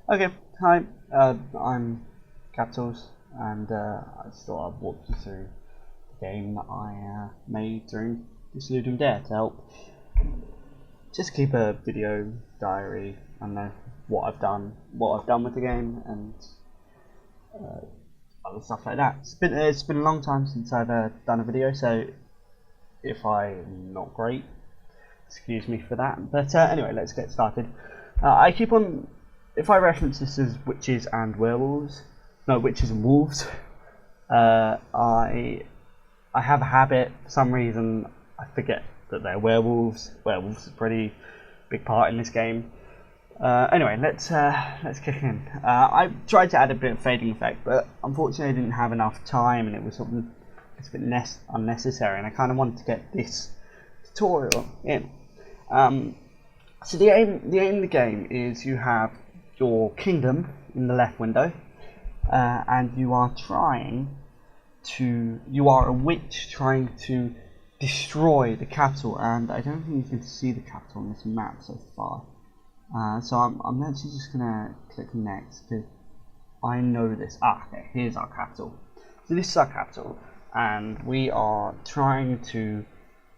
Okay, hi, I'm Capitals, and I just thought I'd walk you through the game that I made during this Ludum Dare to help just keep a video diary. I know what I've done with the game, and other stuff like that. It's been a long time since I've done a video, so if I'm not great, excuse me for that. But anyway, let's get started. I keep on, if I reference this as witches and werewolves, no, witches and wolves, I have a habit, for some reason, I forget that they're werewolves. Werewolves is a pretty big part in this game. Anyway, let's kick in. I tried to add a bit of fading effect, but unfortunately I didn't have enough time, and it was sort of a bit unnecessary, and I kind of wanted to get this tutorial in. So the aim of the game is you have your kingdom in the left window, and you are a witch trying to destroy the capital, and I don't think you can see the capital on this map so far. So I'm actually just gonna click next because I know this. Okay, here's our capital. So this is our capital, and we are trying to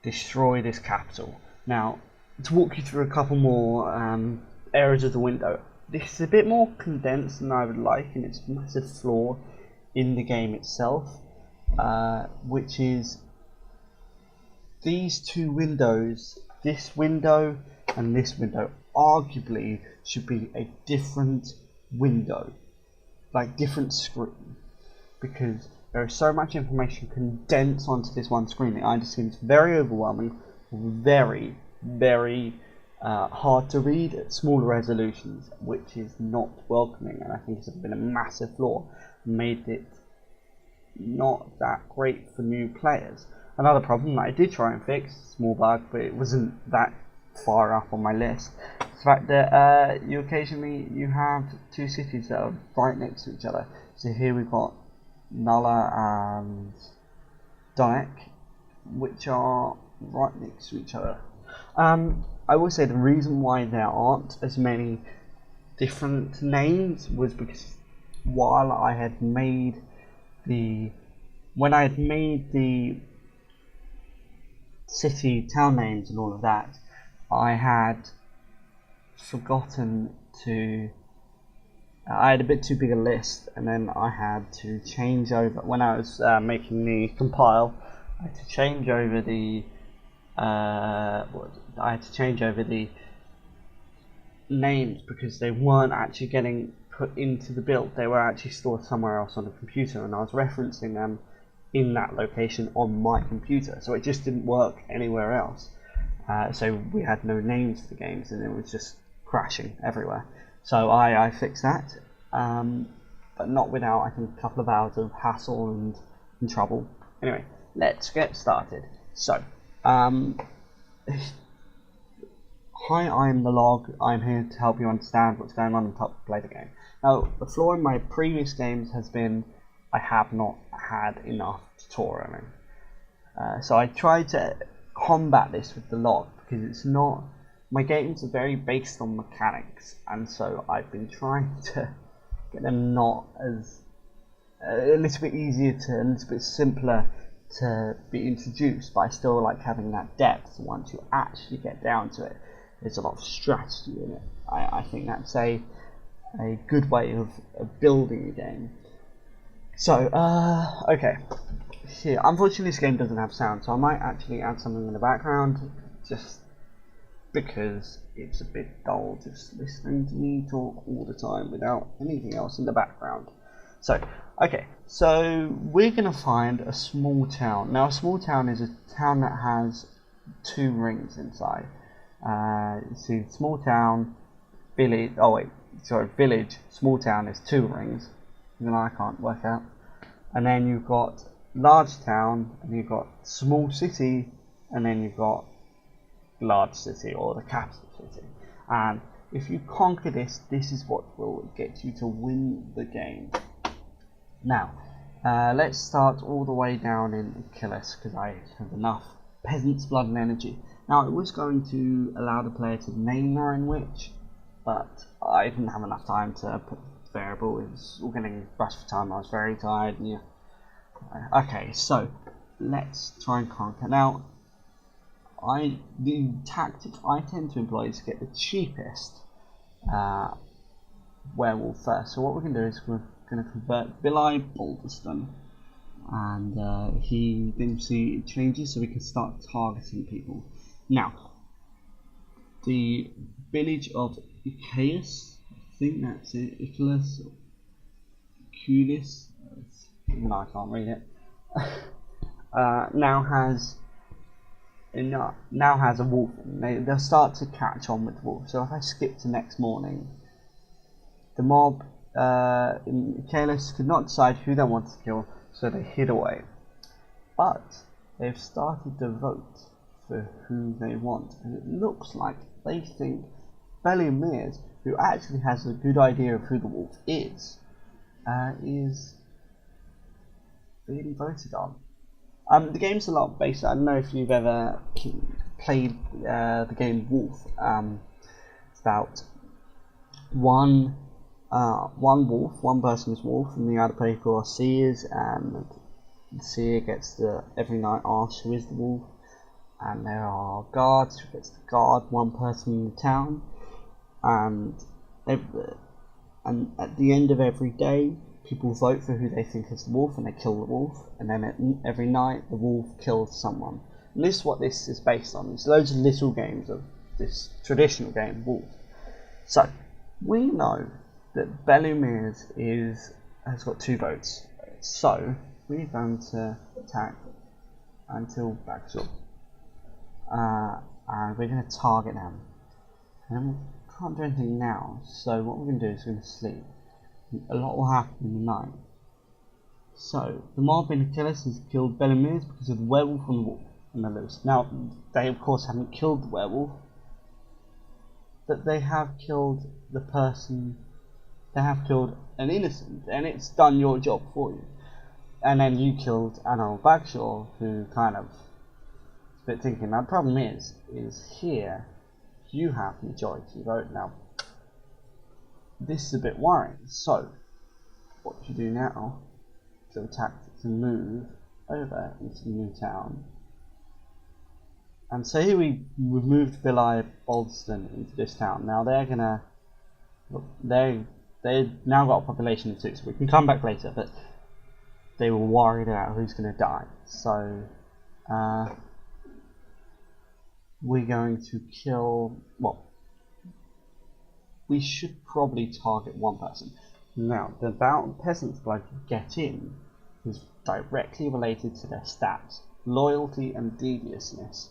destroy this capital. Now, to walk you through a couple more areas of the window, this is a bit more condensed than I would like, and it's a massive flaw in the game itself, which is these two windows, this window and this window, arguably should be a different window, like different screen, because there is so much information condensed onto this one screen. It just seems very overwhelming, very hard to read at smaller resolutions, which is not welcoming, and I think it's been a massive flaw, made it not that great for new players. Another problem that I did try and fix, small bug, but it wasn't that far up on my list, is the fact that you occasionally have two cities that are right next to each other. So here we've got Nulla and Donek, which are right next to each other. I will say the reason why there aren't as many different names was because while I had made the city town names and all of that, I had forgotten to I had a bit too big a list, and then I had to change over when I was making the compile. I had to change over the names because they weren't actually getting put into the build. They were actually stored somewhere else on the computer, and I was referencing them in that location on my computer, so it just didn't work anywhere else. So we had no names for the games, and it was just crashing everywhere. So I fixed that, but not without, I think, a couple of hours of hassle and trouble. Anyway, let's get started. So, hi, I'm the log. I'm here to help you understand what's going on and help play the game. Now, the flaw in my previous games has been I have not had enough tutorialing. So I tried to combat this with the log, because it's not, my games are very based on mechanics, and so I've been trying to get them not as a little bit easier a little bit simpler to be introduced, but I still like having that depth once you actually get down to it. There's a lot of strategy in it. I think that's a good way of building a game. So, okay. Here, unfortunately this game doesn't have sound, so I might actually add something in the background, just because it's a bit dull just listening to me talk all the time without anything else in the background. So, okay, so we're going to find a small town. Now, a small town is a town that has two rings inside. See, small town, village, village, small town is two rings. Even I can't work out. And then you've got large town, and you've got small city, and then you've got large city, or the capital city. And if you conquer this, this is what will get you to win the game. Now, let's start all the way down in Achilles, because I have enough peasant's blood and energy. Now, it was going to allow the player to name their own witch, but I didn't have enough time to put the variable. It was all getting rushed for time. I was very tired. Yeah. Okay, so let's try and conquer. Now, the tactic I tend to employ is to get the cheapest werewolf first. So what we're going to do is we're going to convert Billy Balderston, and he then see changes so we can start targeting people. Now, the village of Icaeus, I think that's it, Icaeus, Culis, no, I can't read it, now has a wolf. They'll start to catch on with wolves. So if I skip to next morning, the mob in Icaeus could not decide who they wanted to kill, so they hid away. But they've started to vote for who they want, and it looks like they think Bellimeres, who actually has a good idea of who the wolf is being voted on. The game's a lot based. I don't know if you've ever played the game Wolf. It's about one wolf, one person's wolf, and the other people are seers, and the seer gets every night asked who is the wolf, and there are guards who gets to guard one person in the town, and at the end of every day, people vote for who they think is the wolf, and they kill the wolf, and then every night the wolf kills someone. And this is what this is based on. There's loads of little games of this traditional game, Wolf. So, we know that Bellimeres has got 2 votes. So, we're going to attack until Bagshot. And we're going to target them. And we can't do anything now, so what we're going to do is we're going to sleep. A lot will happen in the night. So, the mob in Achilles has killed Bellimeres because of the werewolf and the wolf, and they're loose. Now, they of course haven't killed the werewolf, but they have killed the person, they have killed an innocent, and it's done your job for you. And then you killed Anil Bagshaw, who kind of is a bit thinking. Now, the problem is here, you have majority vote now. This is a bit worrying. So, what you do now to attack to move over into the new town. And so here we've moved Billy Balderston into this town. Now they're gonna they've now got a population of 2, so we can come back later, but they were worried about who's gonna die. So we're going to kill, well, we should probably target one person. Now, the amount of peasants blood you get in is directly related to their stats, loyalty and deviousness,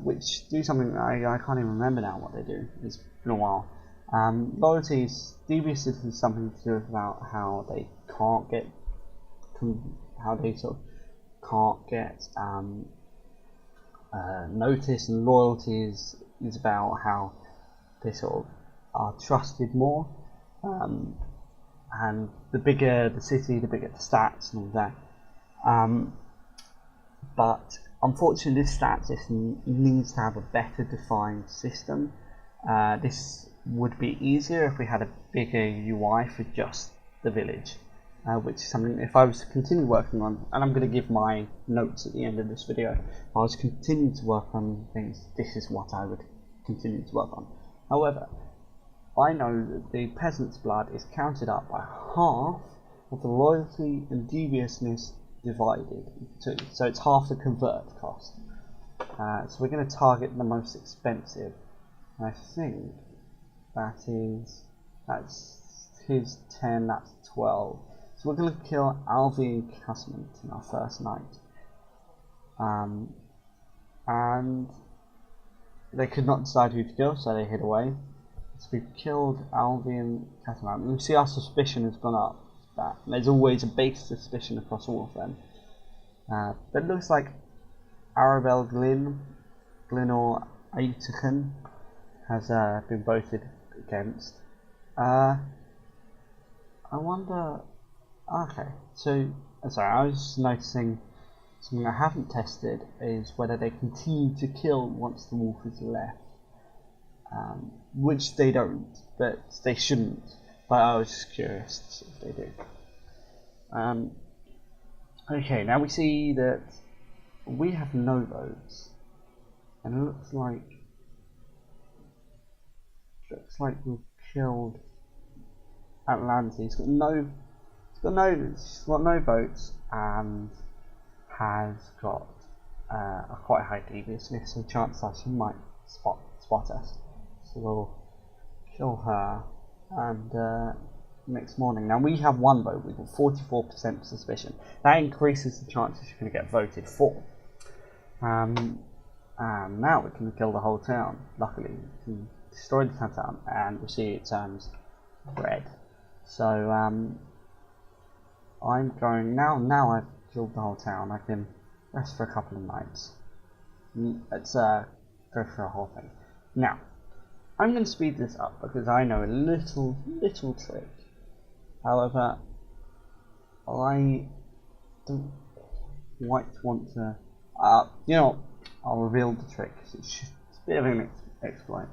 which do something that I can't even remember now what they do. It's been a while. Loyalty is, deviousness is something to do about how they can't get, notice, and loyalty is about how they sort of are trusted more, and the bigger the city, the bigger the stats and all that. But unfortunately, this stat system needs to have a better defined system. This would be easier if we had a bigger UI for just the village, which is something, if I was to continue working on, and I'm going to give my notes at the end of this video, if I was to continue to work on things, this is what I would continue to work on. However, I know that the peasant's blood is counted up by half of the loyalty and deviousness divided into 2, so it's half the convert cost. So we're going to target the most expensive. I think that's his 10, that's 12. So we're going to kill Alvin Casement in our first night. And they could not decide who to kill, so they hid away. So we've killed Alvin Casement. You see our suspicion has gone up. There's always a base suspicion across all of them. But it looks like Arabelle Glenor Aitken has been voted against. I wonder. Okay, so sorry, I was just noticing something I haven't tested is whether they continue to kill once the wolf is left. which they don't, but they shouldn't. But I was just curious to see if they do. Okay, now we see that we have no votes, and it looks like we've killed Atlante. He's got no votes, and has got a quite high deviousness, so chances are she might spot us. So we'll kill her, and next morning. Now we have one vote. We've got 44% suspicion. That increases the chances you're going to get voted for. And now we can kill the whole town. Luckily, we can destroy the town, and we see it turns red. So I'm going now. Now I've killed the whole town. I can rest for a couple of nights. Let's go for a whole thing. Now I'm going to speed this up because I know a little trick. However, I don't quite want to. You know, I'll reveal the trick. It's a bit of an exploit.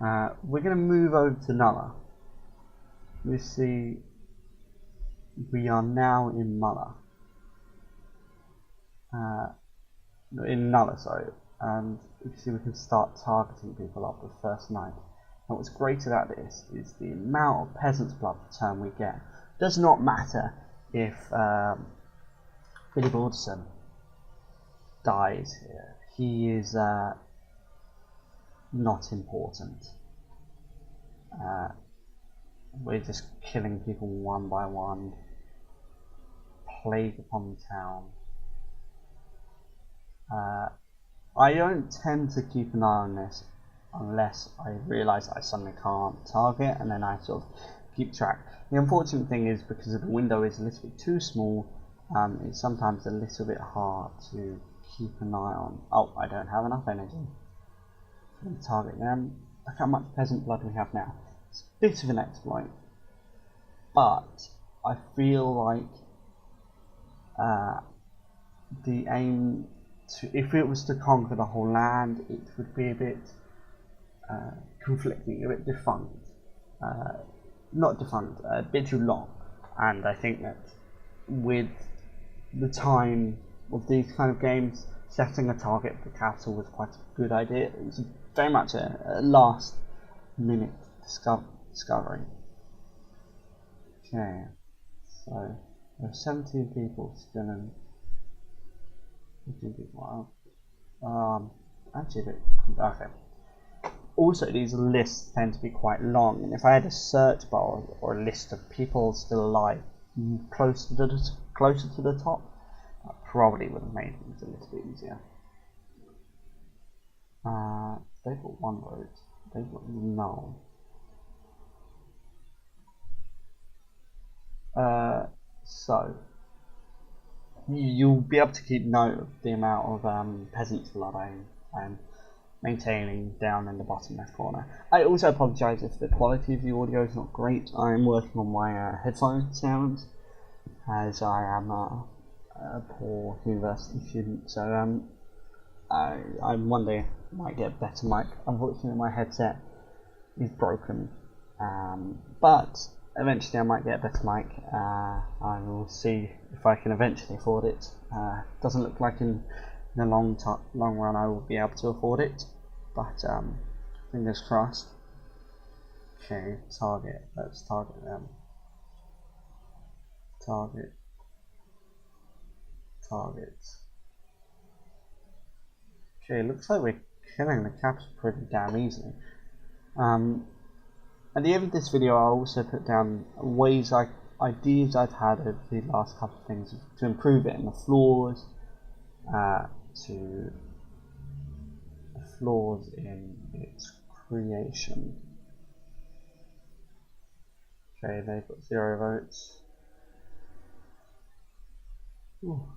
We're going to move over to Nulla. You see, we are now in Nulla. In Nulla, sorry. And you see, we can start targeting people after the first night. And what's great about this is the amount of peasant's blood return we get. It does not matter if Billy Balderson dies here. He is not important. We're just killing people one by one. Plague upon the town. I don't tend to keep an eye on this unless I realise I suddenly can't target, and then I sort of keep track. The unfortunate thing is, because the window is a little bit too small, it's sometimes a little bit hard to keep an eye on. Oh, I don't have enough energy to target them. Look how much peasant blood we have now. It's a bit of an exploit, but I feel like the aim if it was to conquer the whole land, it would be a bit conflicting, a bit defunct. Not defunct, a bit too long. And I think that with the time of these kind of games, setting a target for the capital was quite a good idea. It was very much a last minute discovery. Okay, so there are 17 people still in. 15 people. Actually, okay. Also, these lists tend to be quite long, and if I had a search bar or a list of people still alive closer to the top, that probably would have made things a little bit easier. They've got one vote. They've got no. So you'll be able to keep note of the amount of peasants blood I'm maintaining down in the bottom left corner. I also apologise if the quality of the audio is not great. I'm working on my headphone sounds, as I am a poor university student, so I one day might get a better mic. Unfortunately, my headset is broken, but eventually I might get a better mic. I will see if I can eventually afford it. Doesn't look like in the long run I will be able to afford it, but fingers crossed. Okay, target. Let's target them. Target. Okay, looks like we're killing the capital pretty damn easily. At the end of this video, I'll also put down ideas I've had over the last couple of things to improve it, and the flaws in its creation. Okay, they've got 0 votes. Ooh.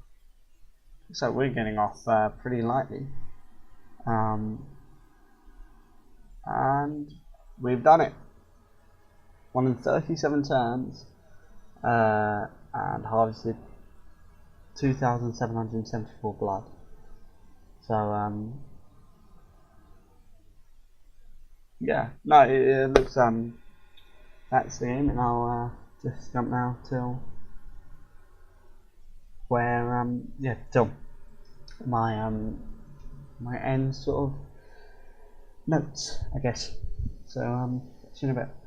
So we're getting off pretty lightly, and we've done it. 1 in 37 turns, and harvested 2,774 blood. So Yeah, no, it looks that's the game, and I'll just jump now till where yeah, till my my end sort of notes, I guess. So see you in a bit.